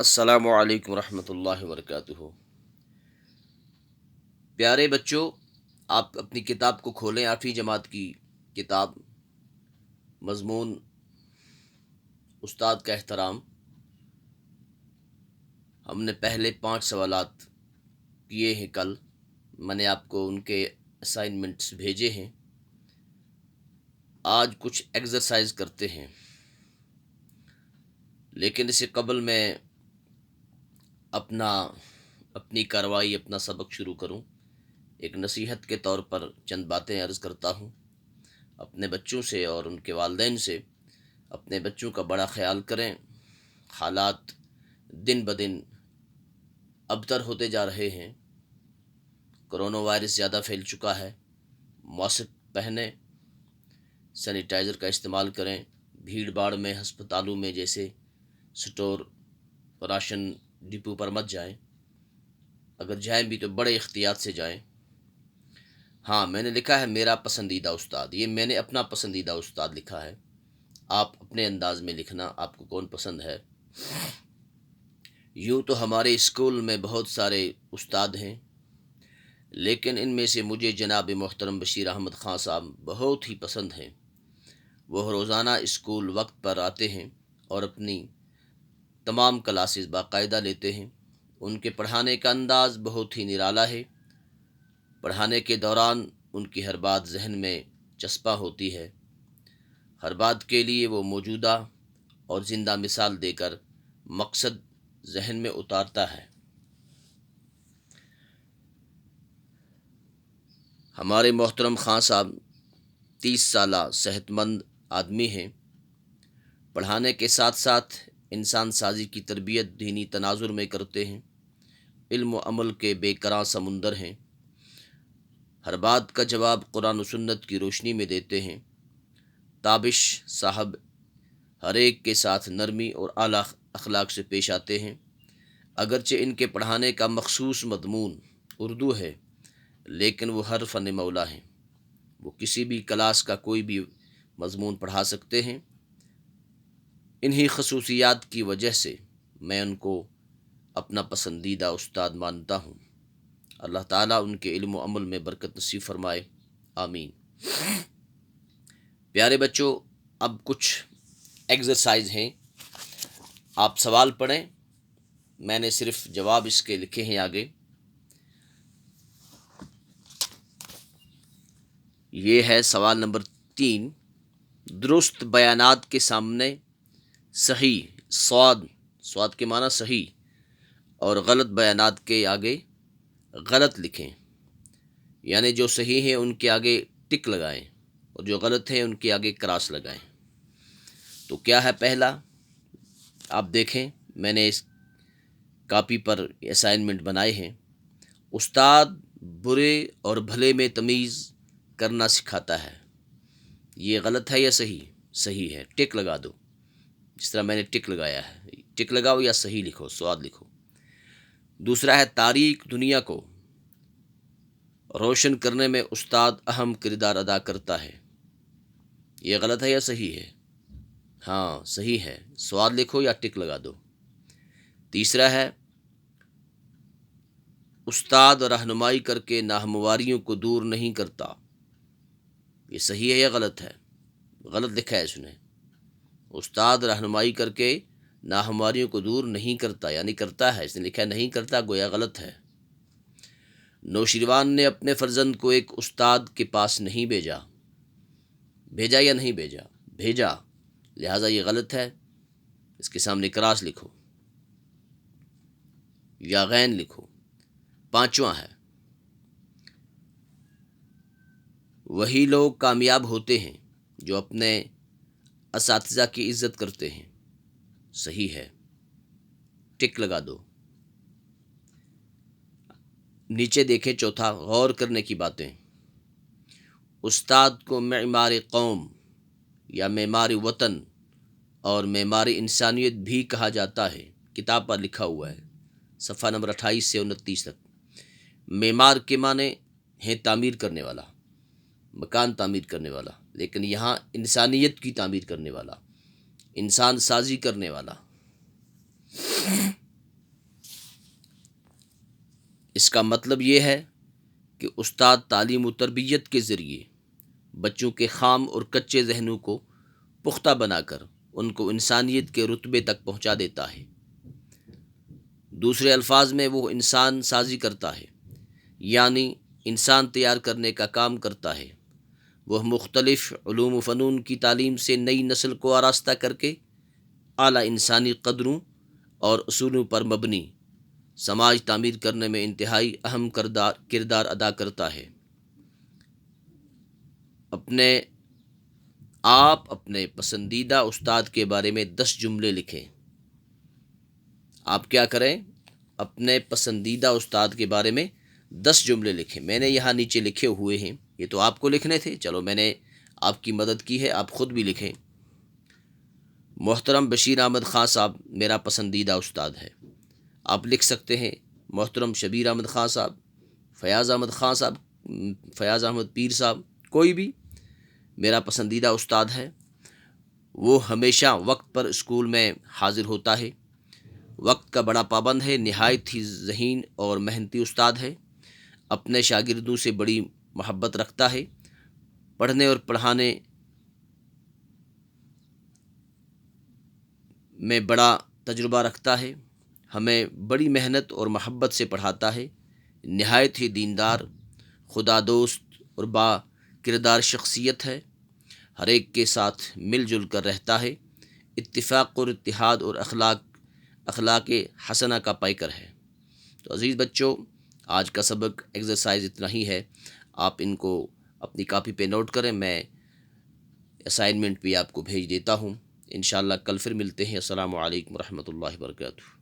السلام علیکم ورحمۃ اللہ وبرکاتہ۔ پیارے بچوں، آپ اپنی کتاب کو کھولیں، 8ویں جماعت کی کتاب، مضمون استاد کا احترام۔ ہم نے پہلے 5 سوالات کیے ہیں کل، میں نے آپ کو ان کے اسائنمنٹس بھیجے ہیں۔ آج کچھ ایکسرسائز کرتے ہیں، لیکن اس سے قبل میں اپنی کارروائی، اپنا سبق شروع کروں، ایک نصیحت کے طور پر چند باتیں عرض کرتا ہوں اپنے بچوں سے اور ان کے والدین سے۔ اپنے بچوں کا بڑا خیال کریں، حالات دن بدن ابتر ہوتے جا رہے ہیں، کرونا وائرس زیادہ پھیل چکا ہے، ماسک پہنیں، سینیٹائزر کا استعمال کریں، بھیڑ باڑ میں، ہسپتالوں میں جیسے سٹور، راشن ڈپو پر مت جائیں، اگر جائیں بھی تو بڑے احتیاط سے جائیں۔ ہاں، میں نے لکھا ہے میرا پسندیدہ استاد، یہ میں نے اپنا پسندیدہ استاد لکھا ہے، آپ اپنے انداز میں لکھنا آپ کو کون پسند ہے۔ یوں تو ہمارے اسکول میں بہت سارے استاد ہیں، لیکن ان میں سے مجھے جناب محترم بشیر احمد خان صاحب بہت ہی پسند ہیں۔ وہ روزانہ اسکول وقت پر آتے ہیں اور اپنی تمام کلاسز باقاعدہ لیتے ہیں۔ ان کے پڑھانے کا انداز بہت ہی نرالا ہے، پڑھانے کے دوران ان کی ہر بات ذہن میں چسپاں ہوتی ہے، ہر بات کے لیے وہ موجودہ اور زندہ مثال دے کر مقصد ذہن میں اتارتا ہے۔ ہمارے محترم خان صاحب 30 سالہ صحت مند آدمی ہیں، پڑھانے کے ساتھ ساتھ انسان سازی کی تربیت دینی تناظر میں کرتے ہیں، علم و عمل کے بے کراں سمندر ہیں، ہر بات کا جواب قرآن و سنت کی روشنی میں دیتے ہیں۔ تابش صاحب ہر ایک کے ساتھ نرمی اور اعلیٰ اخلاق سے پیش آتے ہیں، اگرچہ ان کے پڑھانے کا مخصوص مضمون اردو ہے، لیکن وہ ہر فن مولا ہیں، وہ کسی بھی کلاس کا کوئی بھی مضمون پڑھا سکتے ہیں۔ انہی خصوصیات کی وجہ سے میں ان کو اپنا پسندیدہ استاد مانتا ہوں۔ اللہ تعالیٰ ان کے علم و عمل میں برکت نصیب فرمائے، آمین۔ پیارے بچوں، اب کچھ ایکسرسائز ہیں، آپ سوال پڑھیں، میں نے صرف جواب اس کے لکھے ہیں آگے۔ یہ ہے سوال نمبر 3، درست بیانات کے سامنے صحیح، سواد کے معنی صحیح، اور غلط بیانات کے آگے غلط لکھیں، یعنی جو صحیح ہیں ان کے آگے ٹک لگائیں اور جو غلط ہیں ان کے آگے کراس لگائیں۔ تو کیا ہے پہلا، آپ دیکھیں، میں نے اس کاپی پر اسائنمنٹ بنائے ہیں۔ استاد برے اور بھلے میں تمیز کرنا سکھاتا ہے، یہ غلط ہے یا صحیح؟ صحیح ہے، ٹک لگا دو، جس طرح میں نے ٹک لگایا ہے، ٹک لگاؤ یا صحیح لکھو، سواد لکھو۔ دوسرا ہے تاریک دنیا کو روشن کرنے میں استاد اہم کردار ادا کرتا ہے، یہ غلط ہے یا صحیح ہے؟ ہاں صحیح ہے، سواد لکھو یا ٹک لگا دو۔ تیسرا ہے استاد رہنمائی کر کے ناہمواریوں کو دور نہیں کرتا، یہ صحیح ہے یا غلط ہے؟ غلط لکھا ہے اس نے، استاد رہنمائی کر کے ناہمواریوں کو دور نہیں کرتا، یعنی کرتا ہے، اس نے لکھا نہیں کرتا، گویا غلط ہے۔ نوشیروان نے اپنے فرزند کو ایک استاد کے پاس نہیں بھیجا، بھیجا یا نہیں بھیجا؟ بھیجا، لہٰذا یہ غلط ہے، اس کے سامنے کراس لکھو یا غین لکھو۔ پانچواں ہے وہی لوگ کامیاب ہوتے ہیں جو اپنے اساتذہ کی عزت کرتے ہیں، صحیح ہے، ٹک لگا دو۔ نیچے دیکھیں چوتھا، غور کرنے کی باتیں، استاد کو معمار قوم یا معمار وطن اور معمار انسانیت بھی کہا جاتا ہے، کتاب پر لکھا ہوا ہے، صفحہ نمبر 28 سے 29 تک۔ معمار کے معنی ہیں تعمیر کرنے والا، مکان تعمیر کرنے والا، لیکن یہاں انسانیت کی تعمیر کرنے والا، انسان سازی کرنے والا۔ اس کا مطلب یہ ہے کہ استاد تعلیم و تربیت کے ذریعے بچوں کے خام اور کچے ذہنوں کو پختہ بنا کر ان کو انسانیت کے رتبے تک پہنچا دیتا ہے۔ دوسرے الفاظ میں وہ انسان سازی کرتا ہے، یعنی انسان تیار کرنے کا کام کرتا ہے۔ وہ مختلف علوم و فنون کی تعلیم سے نئی نسل کو آراستہ کر کے اعلیٰ انسانی قدروں اور اصولوں پر مبنی سماج تعمیر کرنے میں انتہائی اہم کردار ادا کرتا ہے۔ آپ اپنے پسندیدہ استاد کے بارے میں 10 جملے لکھیں۔ آپ کیا کریں؟ اپنے پسندیدہ استاد کے بارے میں 10 جملے لکھیں۔ میں نے یہاں نیچے لکھے ہوئے ہیں، یہ تو آپ کو لکھنے تھے، چلو میں نے آپ کی مدد کی ہے، آپ خود بھی لکھیں۔ محترم بشیر احمد خان صاحب میرا پسندیدہ استاد ہے۔ آپ لکھ سکتے ہیں محترم شبیر احمد خان صاحب، فیاض احمد خان صاحب، فیاض احمد پیر صاحب، کوئی بھی میرا پسندیدہ استاد ہے۔ وہ ہمیشہ وقت پر اسکول میں حاضر ہوتا ہے، وقت کا بڑا پابند ہے، نہایت ہی ذہین اور محنتی استاد ہے، اپنے شاگردوں سے بڑی محبت رکھتا ہے، پڑھنے اور پڑھانے میں بڑا تجربہ رکھتا ہے، ہمیں بڑی محنت اور محبت سے پڑھاتا ہے، نہایت ہی دیندار، خدا دوست اور با کردار شخصیت ہے، ہر ایک کے ساتھ مل جل کر رہتا ہے، اتفاق اور اتحاد اور اخلاق حسنہ کا پیکر ہے۔ تو عزیز بچوں، آج کا سبق ایکسرسائز اتنا ہی ہے، آپ ان کو اپنی کاپی پہ نوٹ کریں، میں اسائنمنٹ بھی آپ کو بھیج دیتا ہوں۔ انشاءاللہ کل پھر ملتے ہیں۔ السلام علیکم ورحمۃ اللہ وبرکاتہ۔